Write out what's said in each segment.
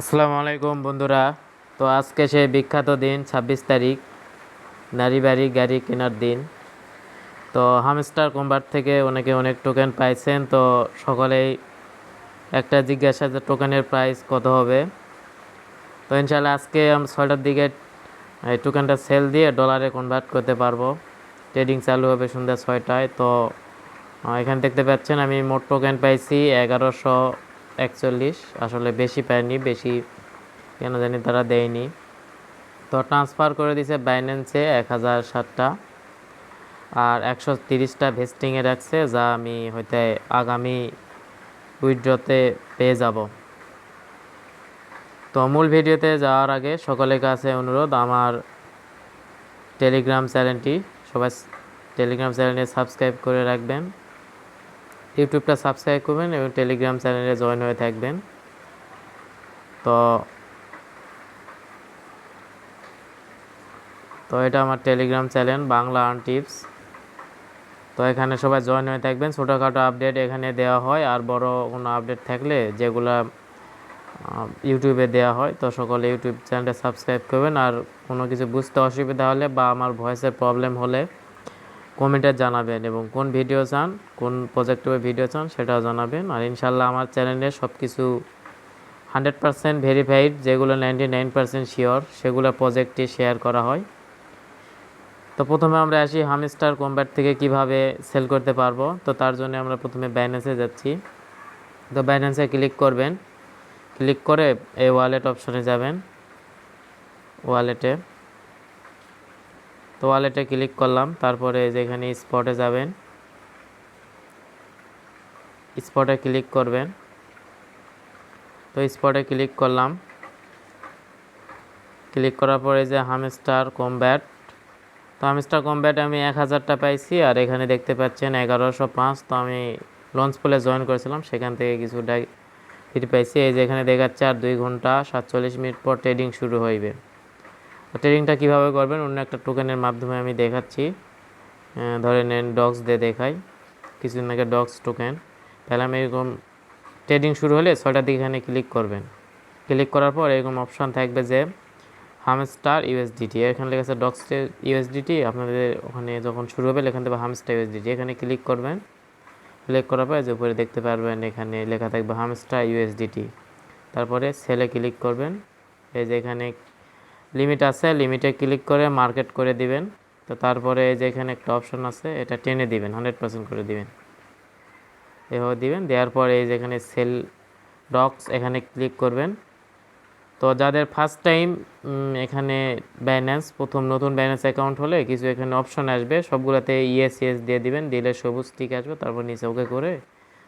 আসসালামু আলাইকুম বন্ধুরা। তো আজকে সেই বিখ্যাত দিন ২৬ তারিখ, নারী বাড়ি গাড়ি কেনার দিন। তো হামস্টার কনভার্ট থেকে অনেকে অনেক টোকেন পাইছেন। তো সকলেই একটা জিজ্ঞাসা যে টোকেনের প্রাইস কত হবে। তো ইনশাআল্লাহ আজকে আমি ৬টার দিকে এই টোকেনটা সেল দিয়ে ডলারে কনভার্ট করতে পারবো। ট্রেডিং চালু হবে সন্ধ্যা ৬টায়। তো এখানে দেখতে পাচ্ছেন আমি মোট টোকেন পাইছি ১১৪১। আসলে বেশি পাইনি, বেশি কেন জানি তারা দেয়নি। তো ট্রান্সফার করে দিছে বাইন্যান্সে ১০০৭টা, আর ১৩০টা ভেস্টিংয়ে রাখছে, যা আমি হয়তো আগামী উইথড্রতে পেয়ে যাব। তো মূল ভিডিওতে যাওয়ার আগে সকলের কাছে অনুরোধ, আমার টেলিগ্রাম চ্যানেলটি সবাই টেলিগ্রাম চ্যানেলে সাবস্ক্রাইব করে রাখবেন, ইউটিউবটা সাবস্ক্রাইব করবেন এবং টেলিগ্রাম চ্যানেলে জয়েন হয়ে থাকবেন। তো তো এটা আমার Telegram channel Bangla earn tips. তো এখানে সবাই জয়েন হয়ে থাকবেন। ছোটোখাটো আপডেট এখানে দেওয়া হয়, আর বড় কোনো আপডেট থাকলে যেগুলা ইউটিউবে দেওয়া হয়, তো সকলে ইউটিউব চ্যানেলটা সাবস্ক্রাইব করবেন। আর কোনো কিছু বুঝতে অসুবিধা হলে বা আমার ভয়েসের প্রবলেম হলে কমেন্টে জানাবেন, এবং কোন ভিডিও চান, কোন প্রজেক্টের ভিডিও চান সেটাও জানাবেন। আর ইনশাল্লাহ আমার চ্যানেলে সব কিছু 100% ভেরিফাইড, যেগুলো 99% শিওর, সেগুলো প্রজেক্টে শেয়ার করা হয়। তো প্রথমে আমরা আসি হামস্টার কনভার্ট থেকে কিভাবে সেল করতে পারবো। তো তার জন্য আমরা প্রথমে বাইন্যান্সে যাচ্ছি। তো বাইন্যান্সে ক্লিক করবেন, ক্লিক করে এই ওয়ালেট অপশনে যাবেন। ওয়ালেটে তো ওয়ালেটে ক্লিক করলাম, তারপরে যেখানে স্পটে যাবেন, স্পটে ক্লিক করবেন। তো স্পটে ক্লিক করলাম, ক্লিক করার পরে যে হামস্টার কমব্যাট, তো হামস্টার কমব্যাট আমি ১০০০টা পাইছি, আর এখানে দেখতে পাচ্ছেন ১১০৫। তো আমি লঞ্চ পুলে জয়েন করেছিলাম, সেখান থেকে কিছু ফ্রি পাইছি। এই যে এখানে দেখাচ্ছে আর ২ ঘন্টা ৪৭ মিনিট পর ট্রেডিং শুরু হইবে। তো ট্রেডিংটা কীভাবে করবেন অন্য একটা টোকেনের মাধ্যমে আমি দেখাচ্ছি। ধরে নেন ডক্স দিয়ে দেখাই, কিছুদিন আগে ডক্স টোকেন তাহলে আমি এরকম ট্রেডিং শুরু হলে ৬টার দিকে এখানে ক্লিক করবেন। ক্লিক করার পর এরকম অপশান থাকবে যে হামস্টার ইউএসডিটি, এখানে লেখা আছে ডক্স ইউএসডিটি। আপনাদের ওখানে যখন শুরু হবে এখান থেকে হামস্টার ইউএসডিটি, এখানে ক্লিক করবেন। ক্লিক করার পর যে উপরে দেখতে পারবেন এখানে লেখা থাকবে হামস্টার ইউএসডিটি, তারপরে সেলে ক্লিক করবেন। এই যে এখানে লিমিট আছে, লিমিটে ক্লিক করে মার্কেট করে দিবেন। তো তারপরে এই যে এখানে একটা অপশন আছে, এটা টেনে দিবেন, 100% করে দিবেন, এভাবে দিবেন। দেওয়ার পরে এই যে এখানে সেল ডক্স, এখানে ক্লিক করবেন। তো যাদের ফার্স্ট টাইম এখানে বাইন্যান্স, প্রথম নতুন বাইন্যান্স অ্যাকাউন্ট হলে কিছু এখানে অপশন আসবে, সবগুলোতে ইয়েস ইয়েস দিয়ে দিবেন, দিলে সবুজ টিক আসবে, তারপর নিচে ওকে করে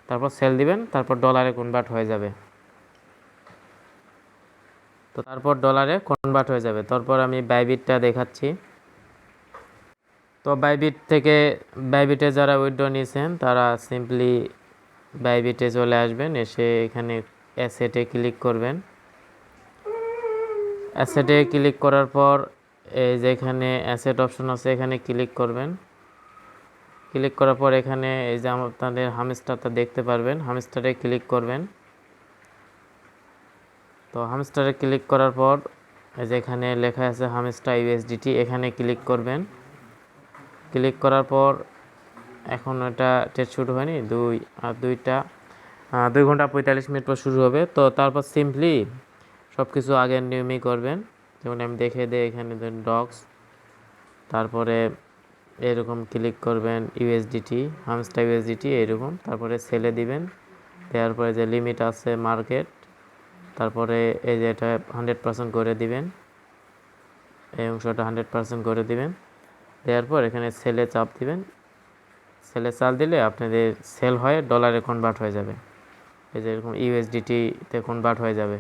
তারপর সেল দিবেন, তারপর ডলারে কনভার্ট হয়ে যাবে। তো তারপর ডলারে কনভার্ট হয়ে যাবে। তারপর আমি বাইবিটটা দেখাচ্ছি। তো বাইবিটে যারা উইথড্র নিয়েছেন তারা সিম্পলি বাইবিটে চলে আসবেন, এসে এখানে অ্যাসেটে ক্লিক করবেন। অ্যাসেটে ক্লিক করার পর এই যে এখানে অ্যাসেট অপশন আছে, এখানে ক্লিক করবেন। ক্লিক করার পর এখানে এই যে আপনাদের হামস্টারটা দেখতে পারবেন, হামস্টারে ক্লিক করবেন। তো হামস্টারে ক্লিক করার পর এই যে এখানে লেখা আছে হামস্টার ইউএসডিটি, এখানে ক্লিক করবেন। ক্লিক করার পর এখন এটা টেস্ট শুরু হয়নি, 2 ঘন্টা 45 মিনিট পর শুরু হবে। তো তারপর সিম্পলি সব কিছু আগের নিয়মই করবেন, যেমন আমি দেখে দিই। এখানে ধরুন ডক্স, তারপরে এরকম ক্লিক করবেন ইউএসডিটি, হামস্টার ইউএসডিটি এরকম, তারপরে সেলে দিবেন। দেওয়ার পরে যে লিমিট আছে মার্কেট, তারপরে এই যে এটা 100% করে দিবেন, এই অংশটা 100% করে দিবেন। দেওয়ার পর এখানে সেলে চাপ দিবেন। সেলে চাপ দিলে আপনাদের সেল হয়ে ডলারে কনভার্ট হয়ে যাবে, এই যে এরকম ইউএসডিটিতে কনভার্ট হয়ে যাবে।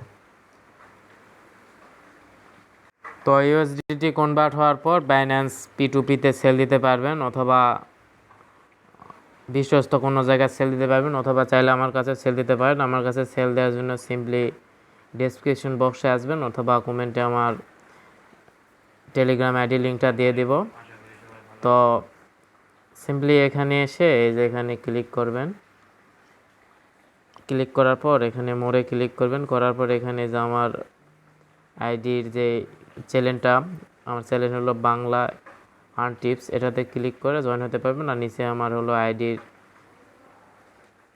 তো ইউএসডিটি কনভার্ট হওয়ার পর বাইন্যান্স P2P-তে সেল দিতে পারবেন, অথবা বিশ্বস্ত কোনো জায়গায় সেল দিতে পারবেন, অথবা চাইলে আমার কাছে সেল দিতে পারেন। আমার কাছে সেল দেওয়ার জন্য সিম্পলি ডেসক্রিপশন বক্সে আসবেন, অথবা কমেন্টে আমার টেলিগ্রাম আইডি লিঙ্কটা দিয়ে দিব। তো সিম্পলি এখানে এসে এই যে এখানে ক্লিক করবেন। ক্লিক করার পর এখানে মোড়ে ক্লিক করবেন, করার পর এখানে যে আমার আইডির যে চ্যানেলটা, আমার চ্যানেল হলো বাংলা আর্ন টিপস, এটাতে ক্লিক করে জয়েন হতে পারবেন। আর নিচে আমার হলো আইডির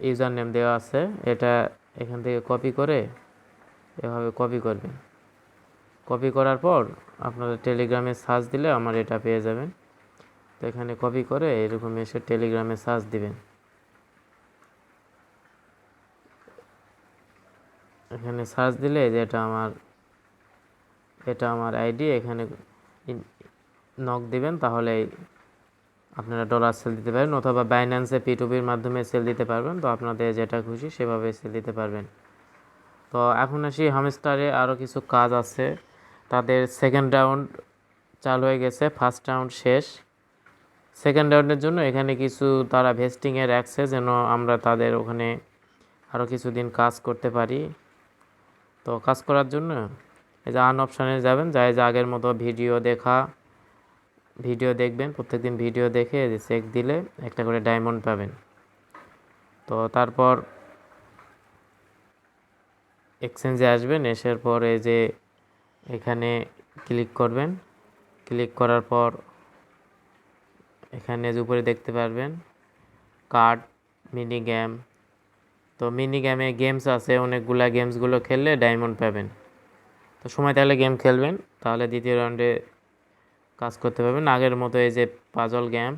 ইউজার নেম দেওয়া আছে, এটা এখান থেকে কপি করে এভাবে কপি করবেন। কপি করার পর আপনারা টেলিগ্রামে সার্চ দিলে আমার এটা পেয়ে যাবেন। তো এখানে কপি করে এরকম এসে টেলিগ্রামে সার্চ দিবেন। এখানে সার্চ দিলে যে এটা আমার আইডি, এখানে নক দিবেন, তাহলে আপনারা ডলার সেল দিতে পারবেন, অথবা বাইন্যান্সে P2P মাধ্যমে সেল দিতে পারবেন। তো আপনাদের যেটা খুশি সেভাবে সেল দিতে পারবেন। তো এখন আসি হামস্টারে আরও কিছু কাজ আছে। তাদের সেকেন্ড রাউন্ড চালু হয়ে গেছে, ফার্স্ট রাউন্ড শেষ। সেকেন্ড রাউন্ডের জন্য এখানে কিছু তারা ভেস্টিংয়ে রাখছে, যেন আমরা তাদের ওখানে আরও কিছুদিন কাজ করতে পারি। তো কাজ করার জন্য এই যে আর্ন অপশানে যাবেন, যাই যে আগের মতো ভিডিও দেখবেন, প্রত্যেকদিন ভিডিও দেখে চেক দিলে একটা করে ডায়মন্ড পাবেন। তো তারপর এক্সচেঞ্জে আসবেন, আসার পর এই যে এখানে ক্লিক করবেন। ক্লিক করার পর এখানে যে উপরে দেখতে পারবেন কার্ড, মিনি গেম। তো মিনি গেমে গেমস আছে অনেকগুলা, গেমসগুলো খেললে ডায়মন্ড পাবেন। তো সময় তাহলে গেম খেলবেন, তাহলে দ্বিতীয় রাউন্ডে কাজ করতে পারবেন। আগের মতো এই যে পাজল গেম,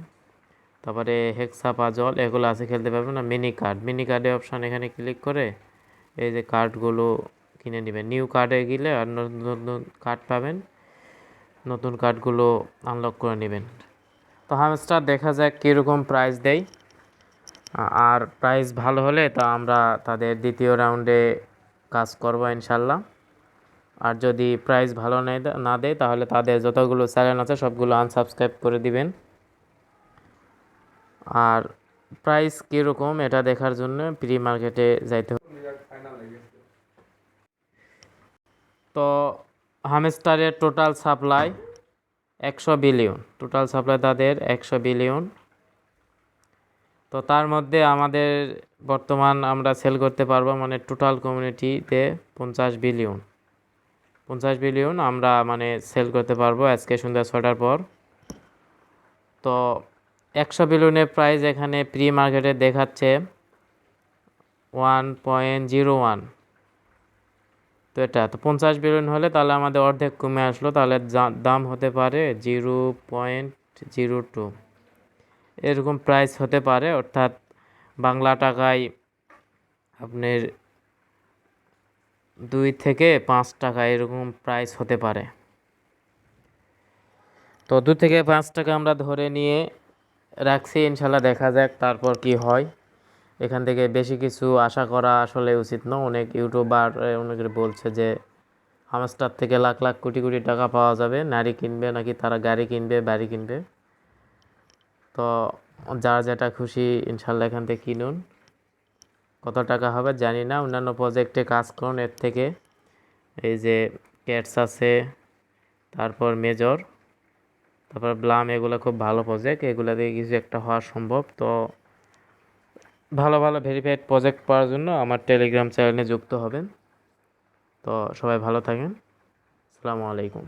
তারপরে হেক্সা পাজল, এগুলো আছে, খেলতে পারবেন। না মিনি কার্ডের অপশান এখানে ক্লিক করে এই যে কার্ডগুলো কিনে নেবেন। নিউ কার্ডে গেলে আর নতুন কার্ড পাবেন, নতুন কার্ডগুলো আনলক করে নেবেন। তো হামস্টার দেখা যাক কীরকম প্রাইস দেয়, আর প্রাইস ভালো হলে তা আমরা তাদের দ্বিতীয় রাউন্ডে কাজ করব ইনশাল্লাহ। আর যদি প্রাইস ভালো না দেয় তাহলে তাদের যতগুলো চ্যানেল আছে সবগুলো আনসাবস্ক্রাইব করে দিবেন। আর প্রাইস কীরকম এটা দেখার জন্য প্রি মার্কেটে যাইতে হবে। তো হামস্টারের total supply 100 billion, total supply তাদের 100 বিলিয়ন। তো তার মধ্যে আমাদের বর্তমান আমরা সেল করতে পারবো মানে টোটাল কমিউনিটিতে 50 বিলিয়ন আমরা মানে সেল করতে পারবো আজকে সন্ধ্যা 6টার পর। তো 100 বিলিয়নের প্রাইস এখানে প্রি মার্কেটে দেখাচ্ছে 1.01। তো এটা তো 50 বিলিয়ন হলে তাহলে আমাদের অর্ধেক কমে আসলো, তাহলে দাম হতে পারে 0.02 এরকম প্রাইস হতে পারে, অর্থাৎ বাংলা টাকায় আপনার 2 থেকে 5 টাকা এরকম প্রাইস হতে পারে। তো 2 থেকে 5 টাকা আমরা ধরে নিয়ে রাখছি, ইনশাল্লাহ দেখা যাক তারপর কি হয়। এখান থেকে বেশি কিছু আশা করা আসলে উচিত না। অনেক ইউটিউবার অনেকে বলছে যে হামস্টার থেকে লাখ লাখ কোটি কোটি টাকা পাওয়া যাবে, নারী কিনবে নাকি, তারা গাড়ি কিনবে, বাড়ি কিনবে। তো যার যেটা খুশি ইনশাল্লাহ এখান থেকে কিনুন। কত টাকা হবে জানি না, অন্যান্য প্রজেক্টে কাজ করুন এর থেকে। এই যে ক্যাটস আছে, তারপর মেজর, তারপর ব্লাম, এগুলো খুব ভালো প্রজেক্ট, এগুলো দিয়ে কিছু একটা হওয়া সম্ভব। তো ভালো ভেরিফাইড প্রজেক্ট পাওয়ার জন্য আমার টেলিগ্রাম চ্যানেলে যুক্ত হবেন। তো সবাই ভালো থাকেন, আসসালামু আলাইকুম।